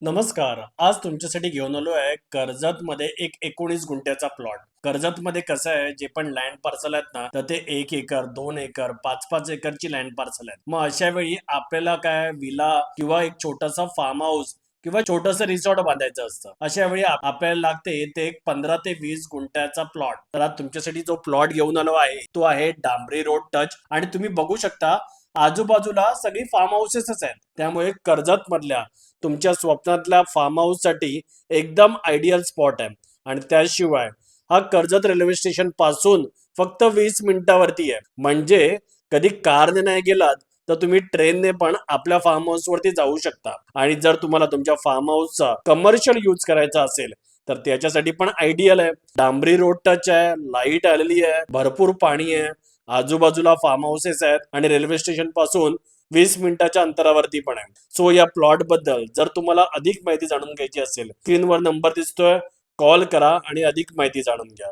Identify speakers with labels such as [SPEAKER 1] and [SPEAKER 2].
[SPEAKER 1] नमस्कार. आज तुमच्यासाठी घेऊन आलो आहे कर्जत मध्ये एक 19 गुंठ्याचा प्लॉट. कर्जत मध्ये कसं आहे, जे पण लँड पार्सल आहेत ना, तर ते 1 एकर 2 एकर 5-5 एकरची लँड पार्सल आहेत. मग अशा वेळी आपल्याला काय विला किंवा एक छोटासा फार्म हाऊस किंवा छोटंसं रिसॉर्ट बांधायचं असतं. अशा वेळी आपल्याला लागते ते एक 15 ते 20 गुंठ्याचा प्लॉट. तर आज तुमच्यासाठी जो प्लॉट घेऊन आलो आहे तो आहे डांबरी रोड टच, आणि तुम्ही बघू शकता आजूबाजूला सगळी फार्म हाऊसेसच आहेत. त्यामुळे कर्जत मधल्या तुमच्या स्वप्नातल्या फार्म हाऊस साठी एकदम आयडियल स्पॉट आहे. आणि त्याशिवाय हा कर्जत रेल्वे स्टेशन पासून फक्त 20 मिनिटावरती आहे. म्हणजे कधी कारने नाही गेलात तर तुम्ही ट्रेनने पण आपल्या फार्म हाऊस वरती जाऊ शकता. आणि जर तुम्हाला तुमच्या फार्म हाऊसचा कमर्शियल यूज करायचा असेल तर त्याच्यासाठी पण आयडियल आहे. डांबरी रोड टच आहे, लाईट आलेली आहे, भरपूर पाणी आहे, आजूबाजूला फार्म हाऊसेस आहेत आणि रेल्वे स्टेशन पासून 20 मिनिटाच्या अंतरावरती पण आहे. सो या प्लॉट बद्दल जर तुम्हाला अधिक माहिती जाणून घ्यायची असेल, स्क्रीनवर नंबर दिसतोय, कॉल करा आणि अधिक माहिती जाणून घ्या.